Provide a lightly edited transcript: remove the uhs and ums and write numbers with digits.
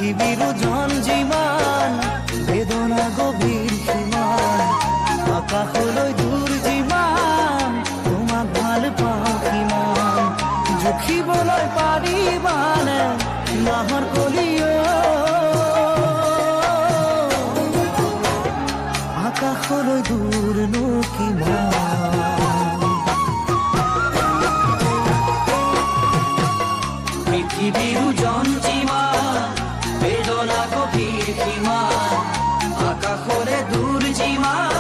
পৃথিবীৰ ওজন যিমান বেদনা গভীৰ সীমান আকাশলৈ দূৰ যিমান তোমাক ভাল পাওঁ কিমান জুখিবলৈ পাৰিবানে নাহৰ কলিও আকাশলৈ দূৰনো কিমান পৃথিবীৰ ওজন যিমান বেদনা গভীৰ সীমান আকাশলৈ দূৰ যিমান